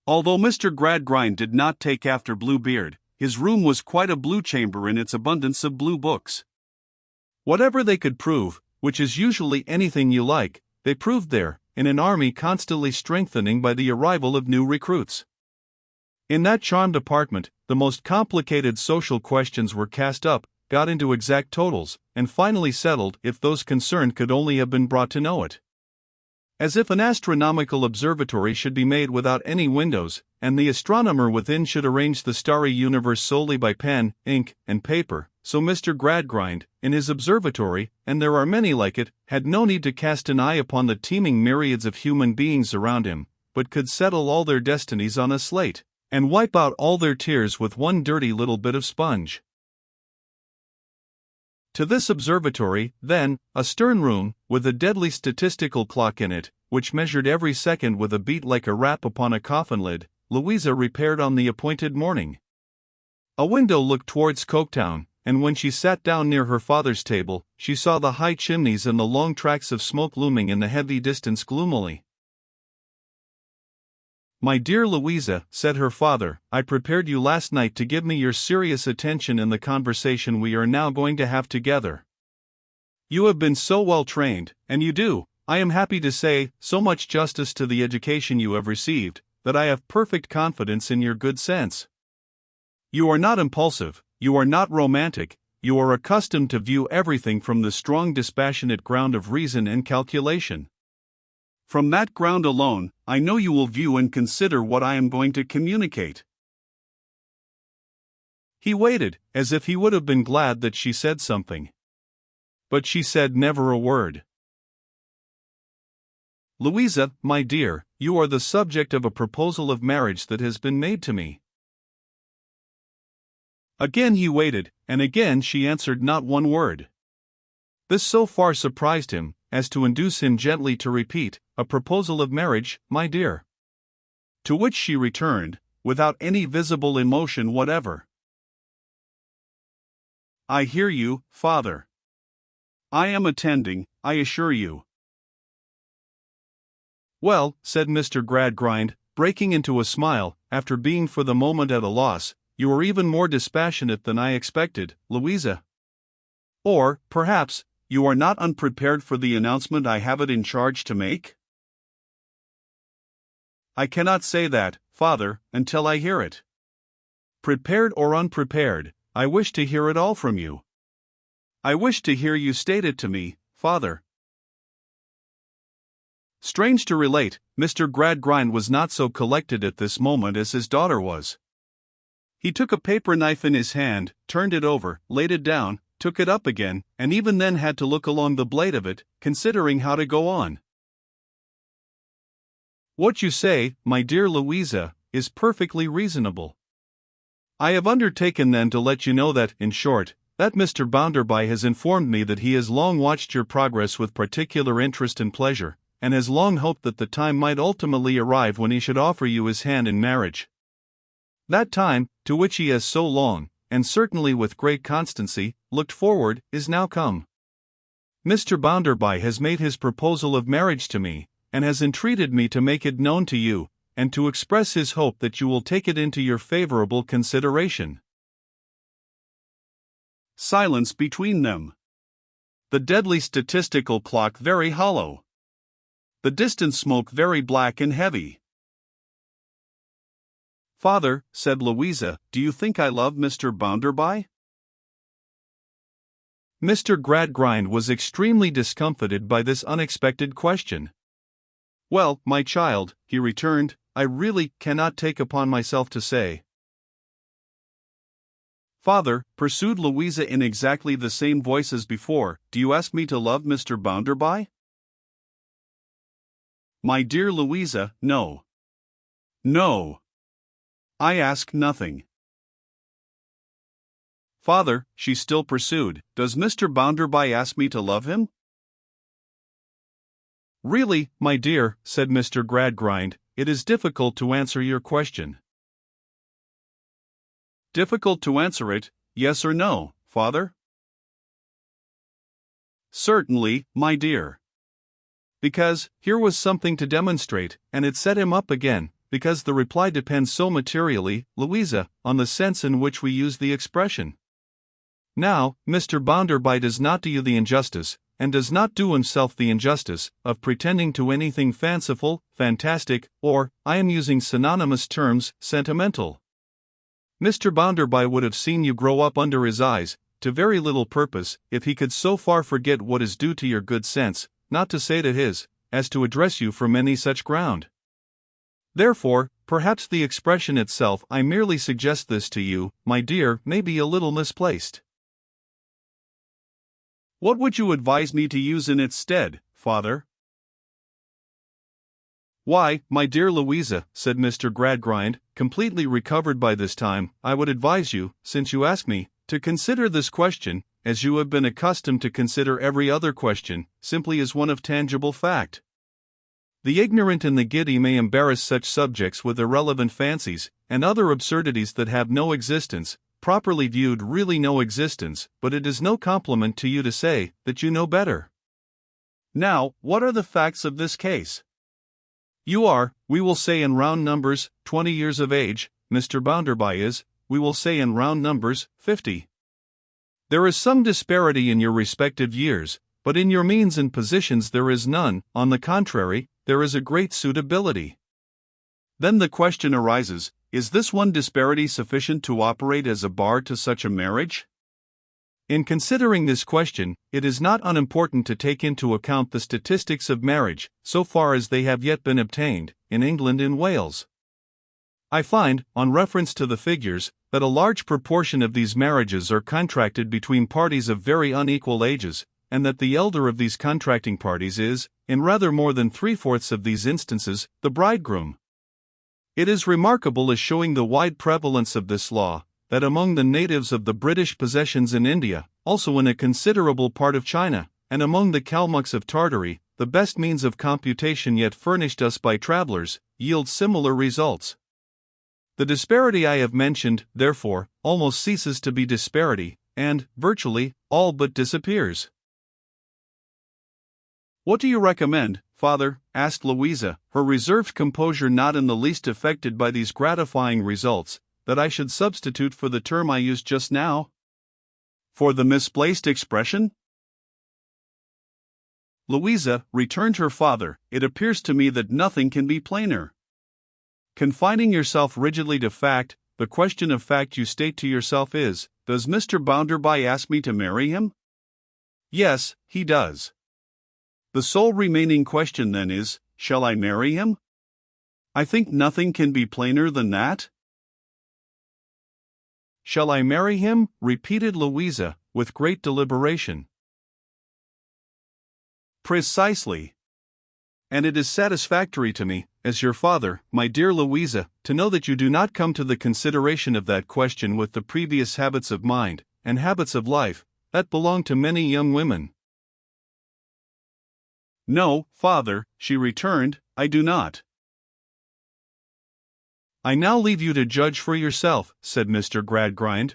Although Mr. Gradgrind did not take after Bluebeard, his room was quite a blue chamber in its abundance of blue books. Whatever they could prove, which is usually anything you like, they proved there, in an army constantly strengthening by the arrival of new recruits. In that charmed apartment, the most complicated social questions were cast up, got into exact totals, and finally settled if those concerned could only have been brought to know it. As if an astronomical observatory should be made without any windows, and the astronomer within should arrange the starry universe solely by pen, ink, and paper, so Mr. Gradgrind, in his observatory, and there are many like it, had no need to cast an eye upon the teeming myriads of human beings around him, but could settle all their destinies on a slate, and wipe out all their tears with one dirty little bit of sponge. To this observatory, then, a stern room, with a deadly statistical clock in it, which measured every second with a beat like a rap upon a coffin lid, Louisa repaired on the appointed morning. A window looked towards Coketown, and when she sat down near her father's table, she saw the high chimneys and the long tracts of smoke looming in the heavy distance gloomily. "My dear Louisa," said her father, "I prepared you last night to give me your serious attention in the conversation we are now going to have together. You have been so well trained, and you do, I am happy to say, so much justice to the education you have received, that I have perfect confidence in your good sense. You are not impulsive, you are not romantic, you are accustomed to view everything from the strong dispassionate ground of reason and calculation. From that ground alone, I know you will view and consider what I am going to communicate." He waited, as if he would have been glad that she said something. But she said never a word. "Louisa, my dear, you are the subject of a proposal of marriage that has been made to me." Again he waited, and again she answered not one word. This so far surprised him, as to induce him gently to repeat, "A proposal of marriage, my dear?" To which she returned, without any visible emotion whatever, "I hear you, father. I am attending, I assure you." "Well," said Mr. Gradgrind, breaking into a smile, after being for the moment at a loss, "you are even more dispassionate than I expected, Louisa. Or, perhaps, you are not unprepared for the announcement I have it in charge to make?" "I cannot say that, father, until I hear it. Prepared or unprepared, I wish to hear it all from you. I wish to hear you state it to me, father." Strange to relate, Mr. Gradgrind was not so collected at this moment as his daughter was. He took a paper knife in his hand, turned it over, laid it down, took it up again, and even then had to look along the blade of it, considering how to go on. "What you say, my dear Louisa, is perfectly reasonable. I have undertaken then to let you know that, in short, that Mr. Bounderby has informed me that he has long watched your progress with particular interest and pleasure, and has long hoped that the time might ultimately arrive when he should offer you his hand in marriage. That time, to which he has so long, and certainly with great constancy, looked forward, is now come. Mr. Bounderby has made his proposal of marriage to me, and has entreated me to make it known to you, and to express his hope that you will take it into your favorable consideration." Silence between them. The deadly statistical clock very hollow. The distant smoke very black and heavy. "Father," said Louisa, "do you think I love Mr. Bounderby?" Mr. Gradgrind was extremely discomfited by this unexpected question. "Well, my child," he returned, "I really cannot take upon myself to say." "Father," pursued Louisa in exactly the same voice as before, "do you ask me to love Mr. Bounderby?" "My dear Louisa, no. No. I ask nothing." "Father," she still pursued, "does Mr. Bounderby ask me to love him?" "Really, my dear," said Mr. Gradgrind, "it is difficult to answer your question." "Difficult to answer it, yes or no, father?" "Certainly, my dear." Because, here was something to demonstrate, and it set him up again, because the reply depends so materially, Louisa, on the sense in which we use the expression. Now, Mr. Bounderby does not do you the injustice, and does not do himself the injustice, of pretending to anything fanciful, fantastic, or, I am using synonymous terms, sentimental. Mr. Bounderby would have seen you grow up under his eyes, to very little purpose, if he could so far forget what is due to your good sense, not to say to his, as to address you from any such ground. Therefore, perhaps the expression itself, I merely suggest this to you, my dear, may be a little misplaced. What would you advise me to use in its stead, father? Why, my dear Louisa, said Mr. Gradgrind, completely recovered by this time, I would advise you, since you ask me, to consider this question, as you have been accustomed to consider every other question, simply as one of tangible fact. The ignorant and the giddy may embarrass such subjects with irrelevant fancies, and other absurdities that have no existence, properly viewed really no existence, but it is no compliment to you to say that you know better. Now, what are the facts of this case? You are, we will say in round numbers, 20 years of age, Mr. Bounderby is, we will say in round numbers, 50. There is some disparity in your respective years, but in your means and positions there is none, on the contrary, there is a great suitability. Then the question arises, is this one disparity sufficient to operate as a bar to such a marriage? In considering this question, it is not unimportant to take into account the statistics of marriage, so far as they have yet been obtained, in England and Wales. I find, on reference to the figures, that a large proportion of these marriages are contracted between parties of very unequal ages, and that the elder of these contracting parties is, in rather more than 3/4 of these instances, the bridegroom. It is remarkable as showing the wide prevalence of this law, that among the natives of the British possessions in India, also in a considerable part of China, and among the Kalmucks of Tartary, the best means of computation yet furnished us by travelers, yield similar results. The disparity I have mentioned, therefore, almost ceases to be disparity, and, virtually, all but disappears. What do you recommend, father? Asked Louisa, her reserved composure not in the least affected by these gratifying results, that I should substitute for the term I used just now? For the misplaced expression? Louisa, returned her father, it appears to me that nothing can be plainer. Confining yourself rigidly to fact, the question of fact you state to yourself is, does Mr. Bounderby ask me to marry him? Yes, he does. The sole remaining question then is, shall I marry him? I think nothing can be plainer than that. Shall I marry him? Repeated Louisa, with great deliberation. Precisely. And it is satisfactory to me, as your father, my dear Louisa, to know that you do not come to the consideration of that question with the previous habits of mind, and habits of life, that belong to many young women. No, father, she returned, I do not. I now leave you to judge for yourself, said Mr. Gradgrind.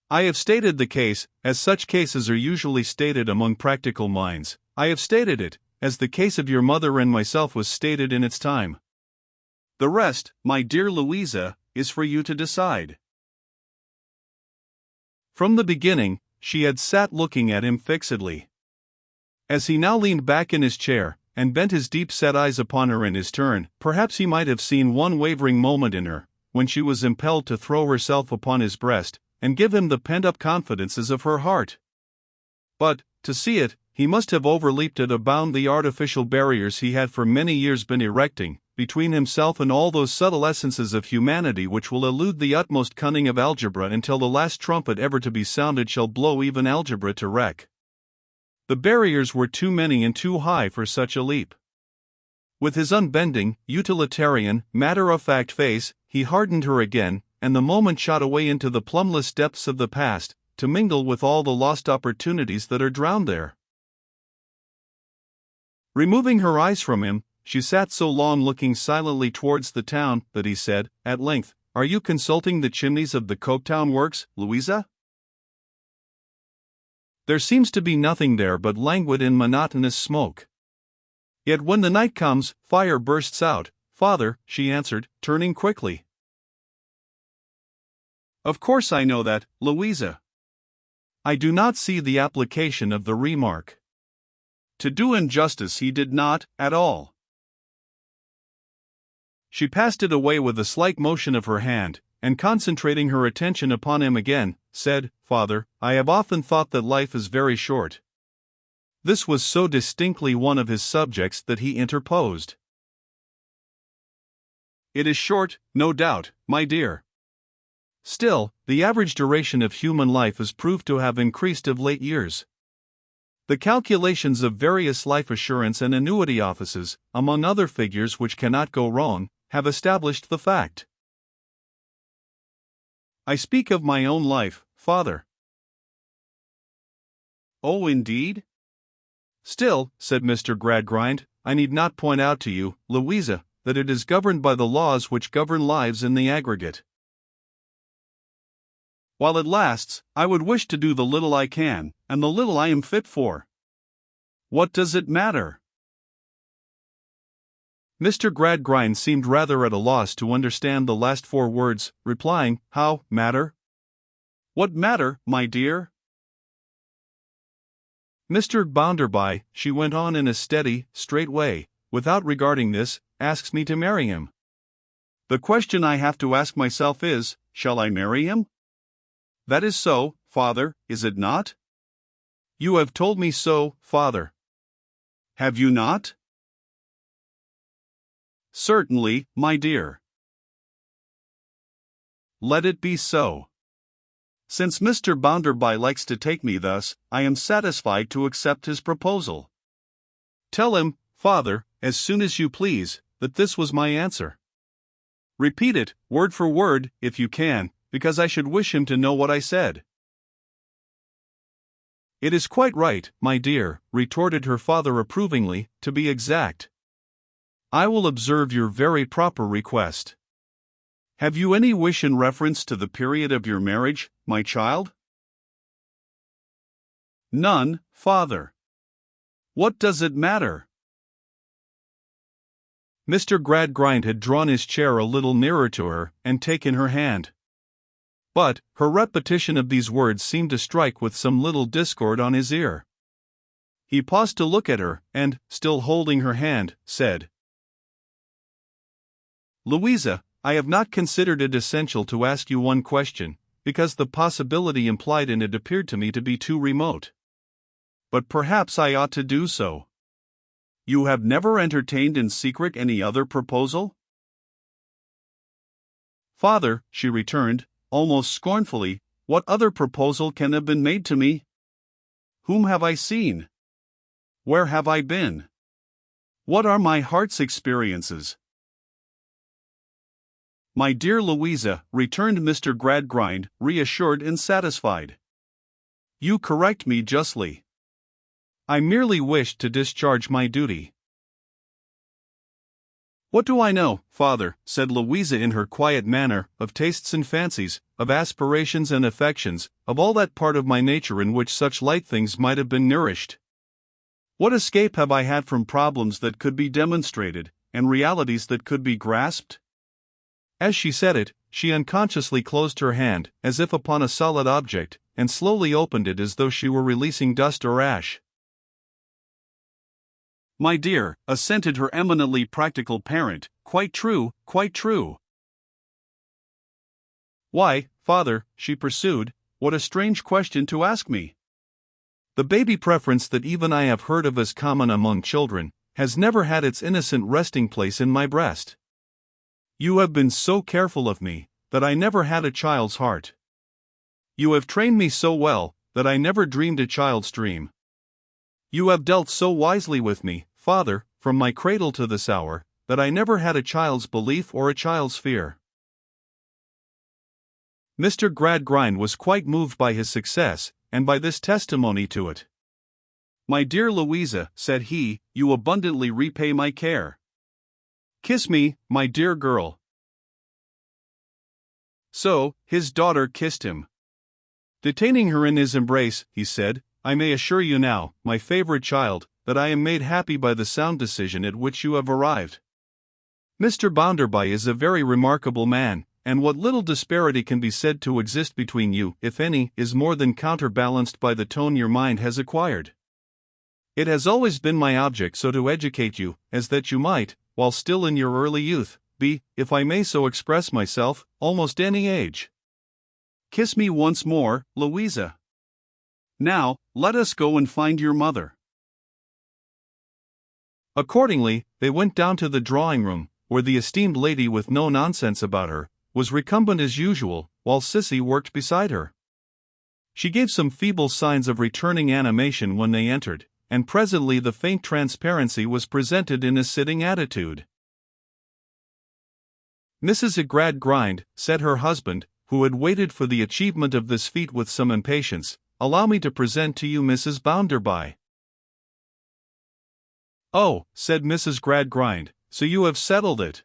I have stated the case, as such cases are usually stated among practical minds. I have stated it, as the case of your mother and myself was stated in its time. The rest, my dear Louisa, is for you to decide. From the beginning, she had sat looking at him fixedly. As he now leaned back in his chair, and bent his deep-set eyes upon her in his turn, perhaps he might have seen one wavering moment in her, when she was impelled to throw herself upon his breast, and give him the pent-up confidences of her heart. But, to see it, he must have overleaped at a bound the artificial barriers he had for many years been erecting, between himself and all those subtle essences of humanity which will elude the utmost cunning of algebra until the last trumpet ever to be sounded shall blow even algebra to wreck. The barriers were too many and too high for such a leap. With his unbending, utilitarian, matter-of-fact face, he hardened her again, and the moment shot away into the plumbless depths of the past, to mingle with all the lost opportunities that are drowned there. Removing her eyes from him, she sat so long looking silently towards the town, that he said, at length, "Are you consulting the chimneys of the Coketown works, Louisa? There seems to be nothing there but languid and monotonous smoke. Yet when the night comes, fire bursts out, father," she answered, turning quickly. "Of course I know that, Louisa. I do not see the application of the remark. To do him justice, he did not, at all." She passed it away with a slight motion of her hand, and concentrating her attention upon him again, said, "Father, I have often thought that life is very short." This was so distinctly one of his subjects that he interposed. "It is short, no doubt, my dear. Still, the average duration of human life is proved to have increased of late years. The calculations of various life assurance and annuity offices, among other figures which cannot go wrong, have established the fact. I speak of my own life, father." "Oh, indeed? Still," said Mr. Gradgrind, "I need not point out to you, Louisa, that it is governed by the laws which govern lives in the aggregate. While it lasts, I would wish to do the little I can, and the little I am fit for. What does it matter?" Mr. Gradgrind seemed rather at a loss to understand the last 4 words, replying, "How, matter? What matter, my dear?" "Mr. Bounderby," she went on in a steady, straight way, "without regarding this, asks me to marry him. The question I have to ask myself is, shall I marry him? That is so, father, is it not? You have told me so, father. Have you not?" "Certainly, my dear." "Let it be so. Since Mr. Bounderby likes to take me thus, I am satisfied to accept his proposal. Tell him, father, as soon as you please, that this was my answer. Repeat it, word for word, if you can, because I should wish him to know what I said." "It is quite right, my dear," retorted her father approvingly, "to be exact. I will observe your very proper request. Have you any wish in reference to the period of your marriage, my child?" "None, father. What does it matter?" Mr. Gradgrind had drawn his chair a little nearer to her, and taken her hand. But her repetition of these words seemed to strike with some little discord on his ear. He paused to look at her, and, still holding her hand, said, "Louisa, I have not considered it essential to ask you one question, because the possibility implied in it appeared to me to be too remote. But perhaps I ought to do so. You have never entertained in secret any other proposal?" "Father," she returned, almost scornfully, "what other proposal can have been made to me? Whom have I seen? Where have I been? What are my heart's experiences?" "My dear Louisa," returned Mr. Gradgrind, reassured and satisfied, "you correct me justly. I merely wished to discharge my duty." "What do I know, father," said Louisa in her quiet manner, "of tastes and fancies, of aspirations and affections, of all that part of my nature in which such light things might have been nourished? What escape have I had from problems that could be demonstrated, and realities that could be grasped?" As she said it, she unconsciously closed her hand, as if upon a solid object, and slowly opened it as though she were releasing dust or ash. "My dear," assented her eminently practical parent, "quite true, quite true." "Why, father," she pursued, "what a strange question to ask me. The baby preference that even I have heard of as common among children, has never had its innocent resting place in my breast. You have been so careful of me, that I never had a child's heart. You have trained me so well, that I never dreamed a child's dream. You have dealt so wisely with me, father, from my cradle to this hour, that I never had a child's belief or a child's fear." Mr. Gradgrind was quite moved by his success, and by this testimony to it. "My dear Louisa," said he, "you abundantly repay my care. Kiss me, my dear girl." So, his daughter kissed him. Detaining her in his embrace, he said, "I may assure you now, my favorite child, that I am made happy by the sound decision at which you have arrived. Mr. Bounderby is a very remarkable man, and what little disparity can be said to exist between you, if any, is more than counterbalanced by the tone your mind has acquired. It has always been my object so to educate you, as that you might, while still in your early youth, be, if I may so express myself, almost any age. Kiss me once more, Louisa. Now, let us go and find your mother. Accordingly, they went down to the drawing-room, where the esteemed lady, with no nonsense about her, was recumbent as usual, while Sissy worked beside her. She gave some feeble signs of returning animation when they entered, and presently the faint transparency was presented in a sitting attitude. Mrs. Gradgrind, said her husband, who had waited for the achievement of this feat with some impatience, allow me to present to you Mrs. Bounderby. Oh, said Mrs. Gradgrind, so you have settled it.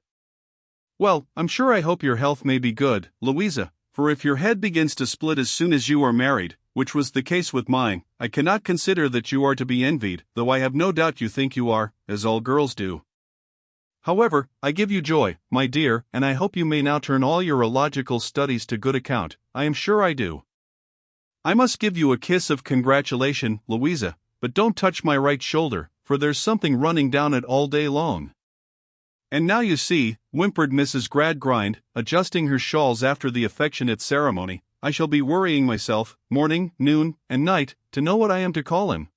Well, I'm sure I hope your health may be good, Louisa, for if your head begins to split as soon as you are married, which was the case with mine, I cannot consider that you are to be envied, though I have no doubt you think you are, as all girls do. However, I give you joy, my dear, and I hope you may now turn all your illogical studies to good account. I am sure I do. I must give you a kiss of congratulation, Louisa, but don't touch my right shoulder, for there's something running down it all day long. And now you see, whimpered Mrs. Gradgrind, adjusting her shawls after the affectionate ceremony, I shall be worrying myself, morning, noon, and night, to know what I am to call him.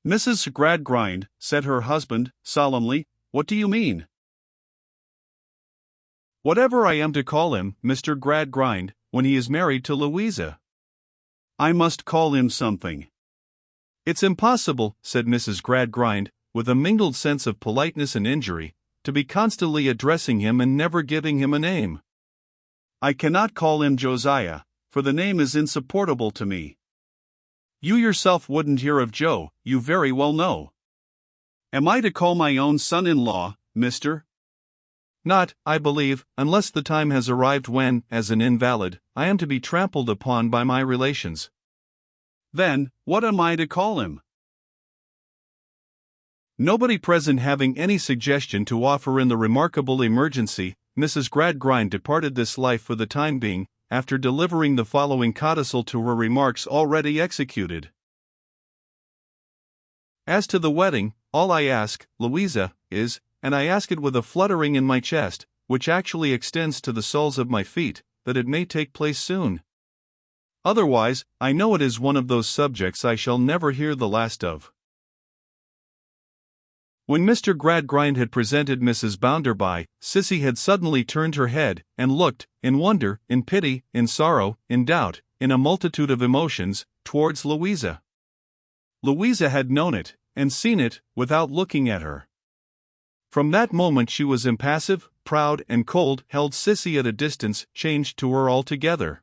Mrs. Gradgrind, said her husband, solemnly, what do you mean? Whatever I am to call him, Mr. Gradgrind, when he is married to Louisa. I must call him something. It's impossible, said Mrs. Gradgrind, with a mingled sense of politeness and injury, to be constantly addressing him and never giving him a name. I cannot call him Josiah, for the name is insupportable to me. You yourself wouldn't hear of Joe, you very well know. Am I to call my own son-in-law, Mr.? Not, I believe, unless the time has arrived when, as an invalid, I am to be trampled upon by my relations. Then, what am I to call him? Nobody present having any suggestion to offer in the remarkable emergency, Mrs. Gradgrind departed this life for the time being, after delivering the following codicil to her remarks already executed. As to the wedding, all I ask, Louisa, is, and I ask it with a fluttering in my chest, which actually extends to the soles of my feet, that it may take place soon. Otherwise, I know it is one of those subjects I shall never hear the last of. When Mr. Gradgrind had presented Mrs. Bounderby, Sissy had suddenly turned her head, and looked, in wonder, in pity, in sorrow, in doubt, in a multitude of emotions, towards Louisa. Louisa had known it, and seen it, without looking at her. From that moment she was impassive, proud, and cold, held Sissy at a distance, changed to her altogether.